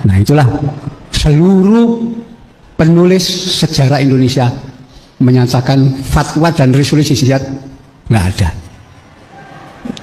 Nah itulah seluruh penulis sejarah Indonesia menyatakan fatwa dan resolusi jihad nggak ada.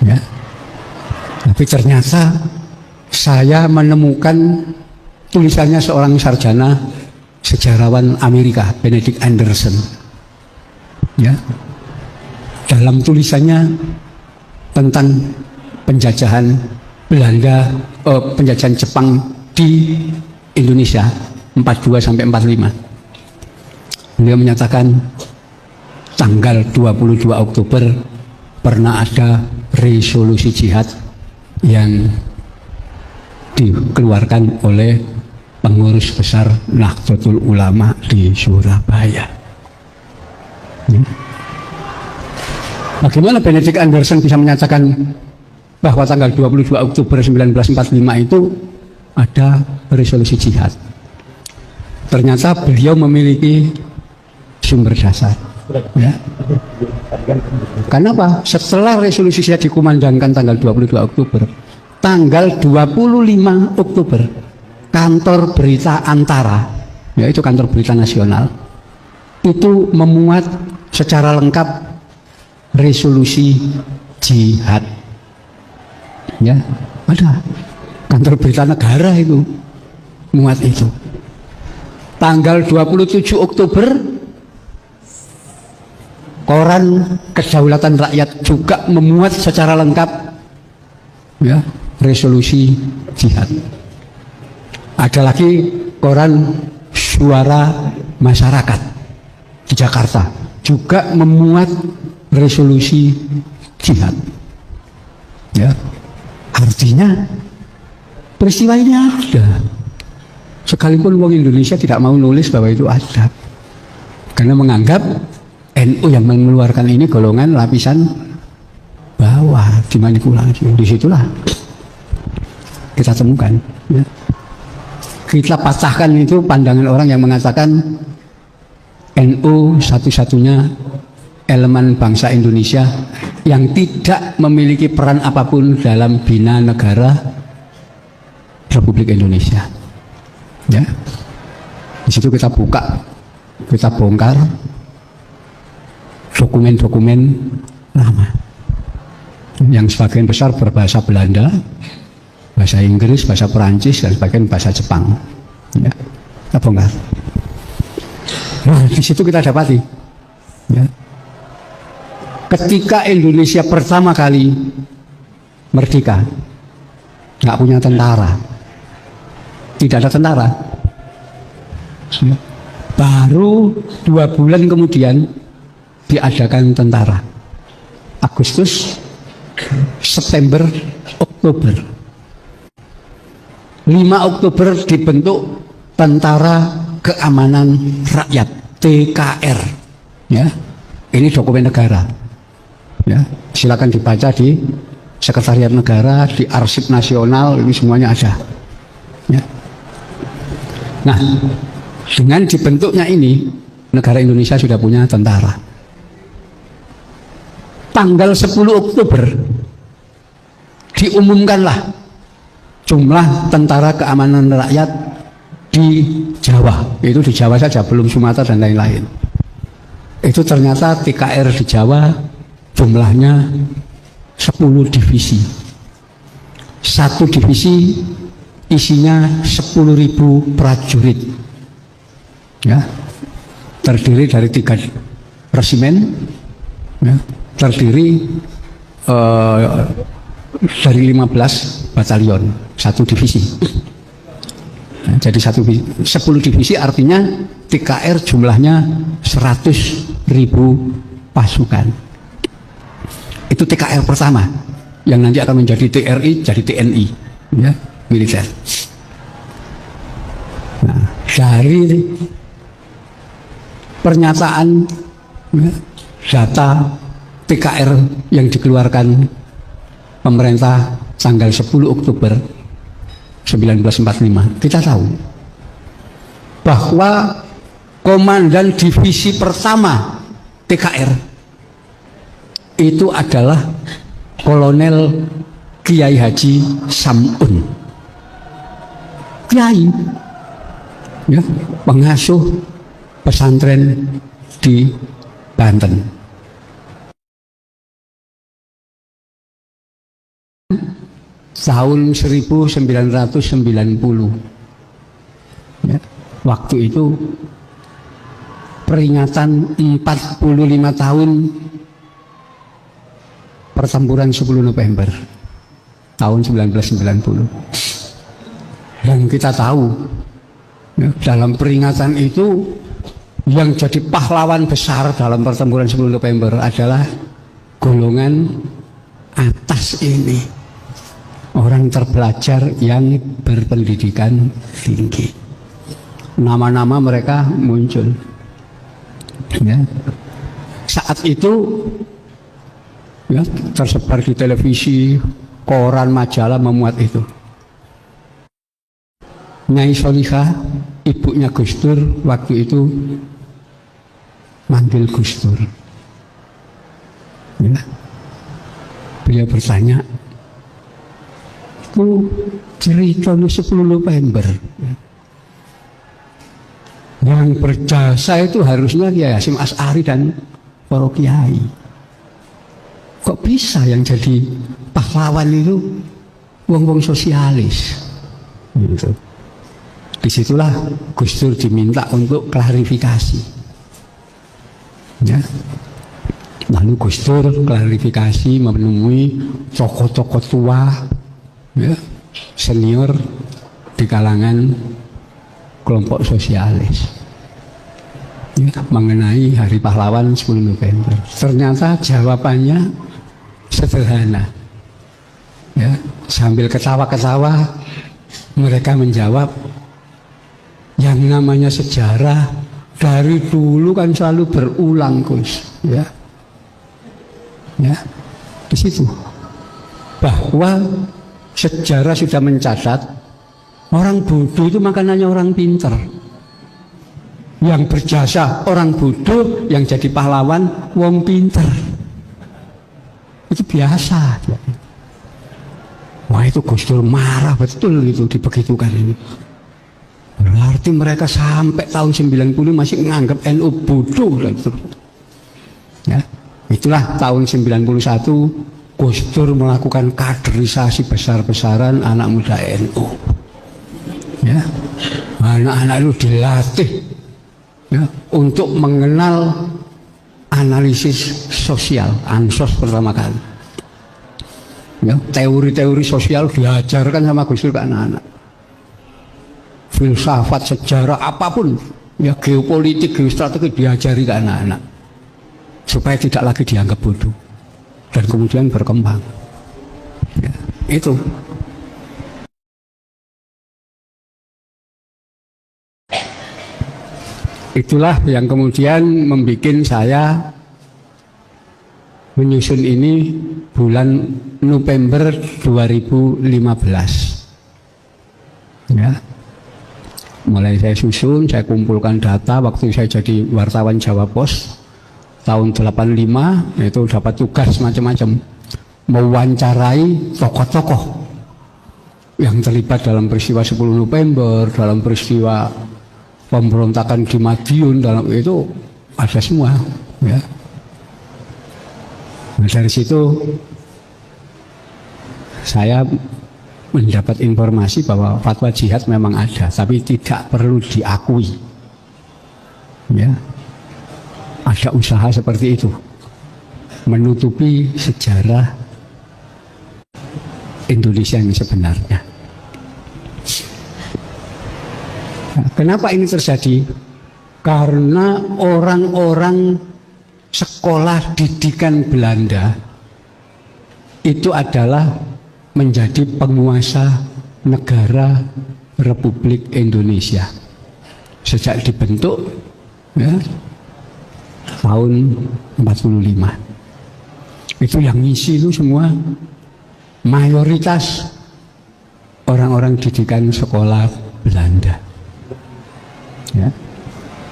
Ya. Tapi ternyata saya menemukan tulisannya seorang sarjana sejarawan Amerika, Benedict Anderson. Ya. Dalam tulisannya tentang penjajahan Belanda, penjajahan Jepang di Indonesia 42 sampai 45. Beliau menyatakan tanggal 22 Oktober pernah ada resolusi jihad yang dikeluarkan oleh pengurus besar Nahdlatul Ulama di Surabaya. Bagaimana Benedict Anderson bisa menyatakan bahwa tanggal 22 Oktober 1945 itu ada resolusi jihad? Ternyata beliau memiliki sumber dasar. Ya. Kenapa? Setelah resolusi jihad dikumandangkan tanggal 22 Oktober, tanggal 25 Oktober, kantor berita Antara, yaitu kantor berita nasional, itu memuat secara lengkap resolusi jihad. Ya, ada kantor berita negara itu muat itu. Tanggal 27 Oktober koran Kedaulatan Rakyat juga memuat secara lengkap ya resolusi jihad. Ada lagi koran Suara Masyarakat di Jakarta juga memuat resolusi jihad. Ya, artinya peristiwa ini ada. Sekalipun orang Indonesia tidak mau nulis bahwa itu ada, karena menganggap NU yang mengeluarkan ini golongan lapisan bawah, dimanipulasi. Disitulah kita temukan. Ya. Kita patahkan itu pandangan orang yang mengatakan NU satu-satunya elemen bangsa Indonesia yang tidak memiliki peran apapun dalam bina negara Republik Indonesia. Ya, di situ kita buka, kita bongkar dokumen-dokumen lama yang sebagian besar berbahasa Belanda, bahasa Inggris, bahasa Perancis, dan sebagian bahasa Jepang. Ya, kita bongkar. Nah, di situ kita dapati. Ya, ketika Indonesia pertama kali merdeka, nggak punya tentara, tidak ada tentara. Baru 2 bulan kemudian diadakan tentara. Agustus, September, Oktober. 5 Oktober dibentuk Tentara Keamanan Rakyat, TKR. Ya, ini dokumen negara. Ya, silakan dibaca di Sekretariat Negara, di Arsip Nasional, ini semuanya ada. Ya. Nah, dengan dibentuknya ini, negara Indonesia sudah punya tentara. Tanggal 10 Oktober diumumkanlah jumlah Tentara Keamanan Rakyat di Jawa. Itu di Jawa saja, belum Sumatera dan lain-lain. Itu ternyata TKR di Jawa jumlahnya 10 divisi. 1 divisi isinya 10.000 prajurit. Ya, terdiri dari 3 resimen, ya, terdiri dari 15 batalion, 1 divisi. Nah, jadi 10 divisi artinya TKR jumlahnya 100.000 pasukan. Itu TKR pertama yang nanti akan menjadi TRI, jadi TNI, ya, militer. Nah, dari pernyataan ya, data TKR yang dikeluarkan pemerintah tanggal 10 Oktober 1945, kita tahu bahwa komandan divisi pertama TKR itu adalah Kolonel Kiai Haji Samun. kiai, ya, pengasuh pesantren di Banten. Tahun 1990, ya, waktu itu peringatan 45 tahun pertempuran 10 November tahun 1990. Dan kita tahu, ya, dalam peringatan itu yang jadi pahlawan besar dalam pertempuran 10 November adalah golongan atas ini, orang terpelajar yang berpendidikan tinggi. Nama-nama mereka muncul, ya. Saat itu, ya, tersebar di televisi, koran, majalah memuat itu. Nyai Solihah, ibunya Gus Dur, waktu itu manggil Gus Dur, ya. Beliau bertanya, itu cerita 10 November yang berjasa itu harusnya Kiai Hasyim Asy'ari dan para kiai. Kok bisa yang jadi pahlawan itu wong-wong sosialis? Gitu. Disitulah Gus Dur diminta untuk klarifikasi, ya. Lalu Gus Dur klarifikasi menemui tokoh-tokoh tua, ya, senior di kalangan kelompok sosialis, ya, mengenai Hari Pahlawan 10 November. Ternyata jawabannya sederhana, ya. Sambil ketawa-ketawa mereka menjawab, yang namanya sejarah dari dulu kan selalu berulang, Gus, ya. Ya, di situ bahwa sejarah sudah mencatat orang bodoh itu makanannya orang pinter, yang berjasa orang bodoh, yang jadi pahlawan wong pinter. Itu biasa. Wah, itu Gus Dur marah betul itu dibegitukan ini. Berarti mereka sampai tahun 90 masih menganggap NU bodoh gitu. Ya. Itulah tahun 91 Gus Dur melakukan kaderisasi besar-besaran anak muda NU. Ya. Anak-anak itu dilatih, ya, untuk mengenal analisis sosial, ansos pertama kali. Ya, teori-teori sosial diajarkan sama Gus Dur ke anak-anak. Filsafat, sejarah, apapun, ya, geopolitik, geostrategi diajari ke anak-anak supaya tidak lagi dianggap bodoh dan kemudian berkembang, ya, itu. Itulah yang kemudian membuat saya menyusun ini bulan November 2015, ya. Mulai saya susun, saya kumpulkan data waktu saya jadi wartawan Jawa Pos tahun 85, itu dapat tugas macam-macam, mewawancarai tokoh-tokoh yang terlibat dalam peristiwa 10 November, dalam peristiwa pemberontakan di Madiun, dalam itu ada semua, ya. Nah, dari situ saya mendapat informasi bahwa fatwa jihad memang ada, tapi tidak perlu diakui, ya. Ada usaha seperti itu menutupi sejarah Indonesia yang sebenarnya. Nah, kenapa ini terjadi? Karena orang-orang sekolah didikan Belanda itu adalah menjadi penguasa negara Republik Indonesia sejak dibentuk, ya, tahun 45. Itu yang ngisi itu semua mayoritas orang-orang didikan sekolah Belanda, ya.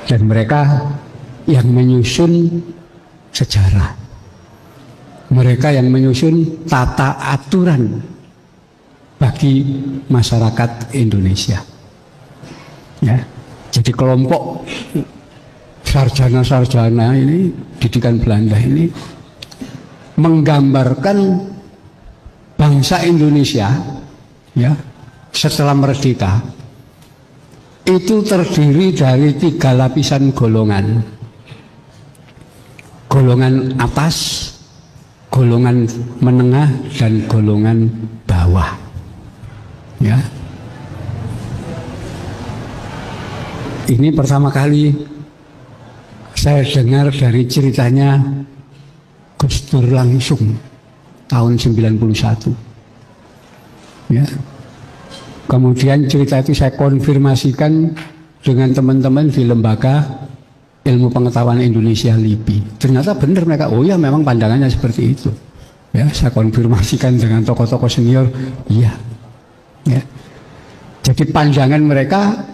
Dan mereka yang menyusun sejarah, mereka yang menyusun tata aturan bagi masyarakat Indonesia. Ya, jadi kelompok sarjana-sarjana ini didikan Belanda ini menggambarkan bangsa Indonesia ya setelah merdeka itu terdiri dari 3 lapisan golongan. Golongan atas, golongan menengah, dan golongan bawah. Ya. Ini pertama kali saya dengar dari ceritanya Gus Dur langsung tahun 91. Ya. Kemudian cerita itu saya konfirmasikan dengan teman-teman di Lembaga Ilmu Pengetahuan Indonesia LIPI. Ternyata benar mereka, oh ya memang pandangannya seperti itu. Ya, saya konfirmasikan dengan tokoh-tokoh senior, iya. Ya. Jadi pandangan mereka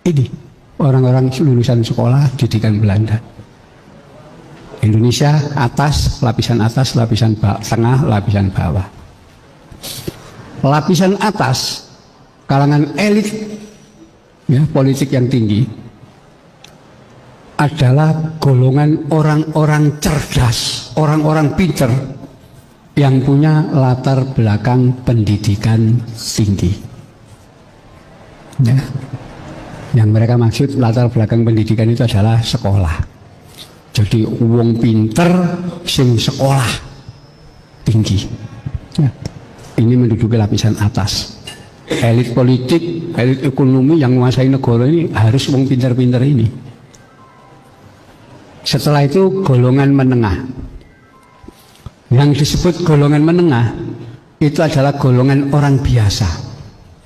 ini orang-orang lulusan sekolah didikan Belanda. Indonesia atas, lapisan tengah, lapisan bawah. Lapisan atas kalangan elit ya, politik yang tinggi adalah golongan orang-orang cerdas, orang-orang pinter yang punya latar belakang pendidikan tinggi. Ya. Yang mereka maksud latar belakang pendidikan itu adalah sekolah. Jadi wong pinter sing sekolah tinggi. Ya. Ini menduduki lapisan atas. Elit politik, elit ekonomi yang menguasai negara ini harus wong pinter-pinter ini. Setelah itu golongan menengah. Yang disebut golongan menengah itu adalah golongan orang biasa.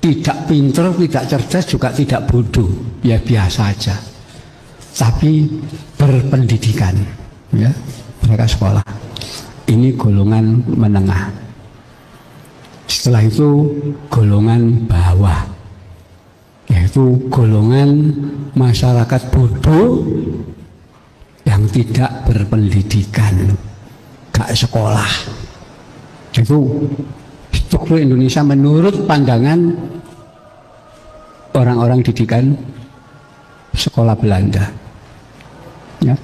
Tidak pinter, tidak cerdas, juga tidak bodoh, ya biasa aja. Tapi berpendidikan, ya mereka sekolah. Ini golongan menengah. Setelah itu golongan bawah, yaitu golongan masyarakat bodoh yang tidak berpendidikan, gak sekolah. Itu struktur Indonesia menurut pandangan orang-orang didikan sekolah Belanda. Ya.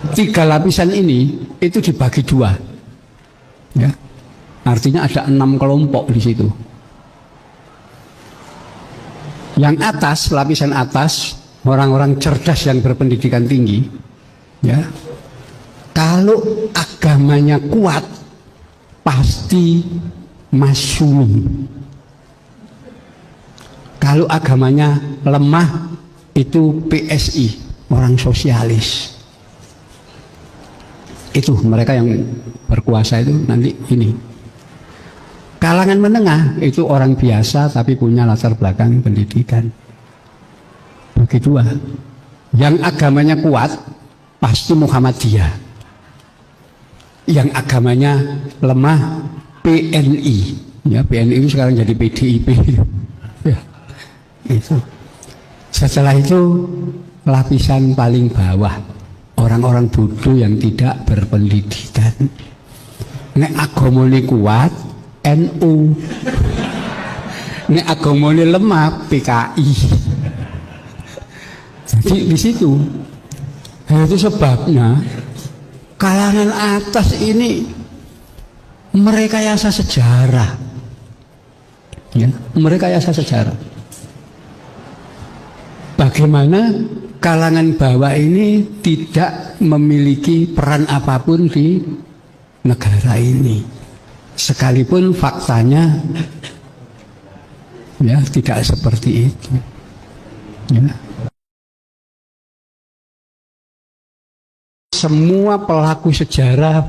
3 lapisan ini itu dibagi 2. Ya. Artinya ada 6 kelompok di situ. Yang atas, lapisan atas, orang-orang cerdas yang berpendidikan tinggi, ya. Kalau agamanya kuat, pasti masyumi. Kalau agamanya lemah, itu PSI, orang sosialis. Itu mereka yang berkuasa itu nanti ini. Kalangan menengah itu orang biasa tapi punya latar belakang pendidikan. Bagi 2. Yang agamanya kuat pasti Muhammadiyah. Yang agamanya lemah PNI. Ya, PNI itu sekarang jadi PDIP. Ya, itu. Setelah itu lapisan paling bawah, orang-orang bodoh yang tidak berpendidikan. Nek agamane kuat NU, nek agamane lemah PKI. Jadi di situ, itu sebabnya kalangan atas ini merekayasa sejarah, ya, merekayasa sejarah. Bagaimana kalangan bawah ini tidak memiliki peran apapun di negara ini. Sekalipun faktanya ya tidak seperti itu. Ya. Semua pelaku sejarah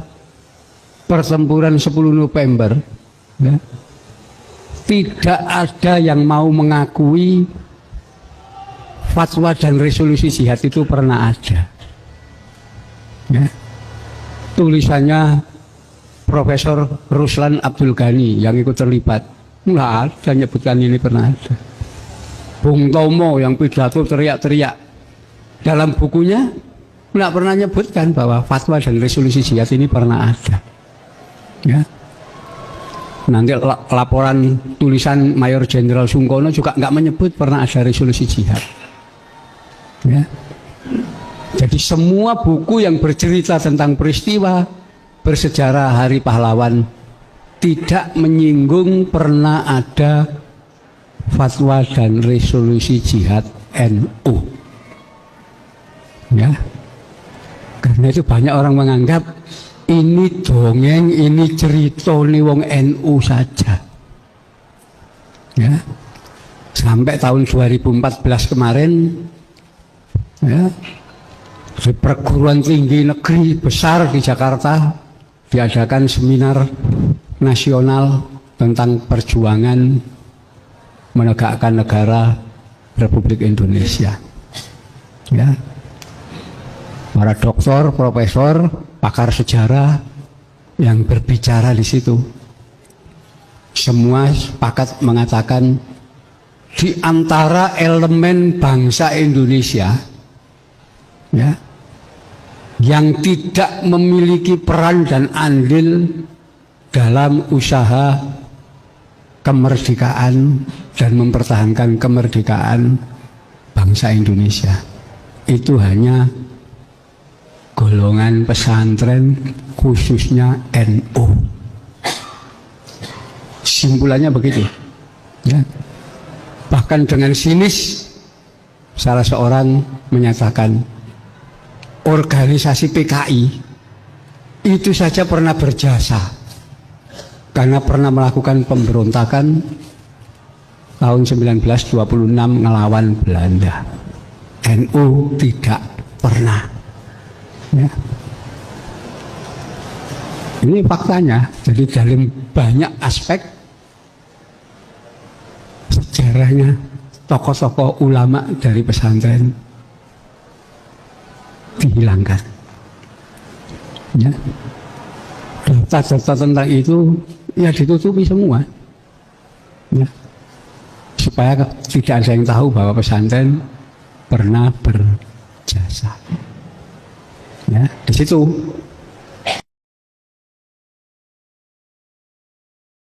pertempuran 10 November ya, tidak ada yang mau mengakui fatwa dan resolusi jihad itu pernah ada. Ya. Tulisannya Profesor Ruslan Abdul Ghani yang ikut terlibat, nggak ada nyebutkan ini pernah ada. Bung Tomo yang pidato teriak-teriak dalam bukunya nggak pernah nyebutkan bahwa fatwa dan resolusi jihad ini pernah ada. Ya. Nanti laporan tulisan Mayor Jenderal Sungkono juga nggak menyebut pernah ada resolusi jihad. Ya. Jadi semua buku yang bercerita tentang peristiwa bersejarah Hari Pahlawan tidak menyinggung pernah ada fatwa dan resolusi jihad NU. Ya. Karena itu banyak orang menganggap ini dongeng, ini cerita nih wong NU saja. Ya. Sampai tahun 2014 kemarin, ya, di perguruan tinggi negeri besar di Jakarta diadakan seminar nasional tentang perjuangan menegakkan negara Republik Indonesia. Ya. Para doktor, profesor, pakar sejarah yang berbicara di situ semua sepakat mengatakan di antara elemen bangsa Indonesia, ya, yang tidak memiliki peran dan andil dalam usaha kemerdekaan dan mempertahankan kemerdekaan bangsa Indonesia itu hanya golongan pesantren, khususnya NU. Simpulannya begitu, ya. Bahkan dengan sinis salah seorang menyatakan organisasi PKI itu saja pernah berjasa karena pernah melakukan pemberontakan tahun 1926 ngelawan Belanda. NU tidak pernah. Ya. Ini faktanya. Jadi dalam banyak aspek sejarahnya tokoh-tokoh ulama dari pesantren dihilangkan. Ya. Data-data tentang itu ya ditutupi semua. Ya. Supaya tidak ada yang tahu bahwa pesantren pernah berjasa. Ya, di situ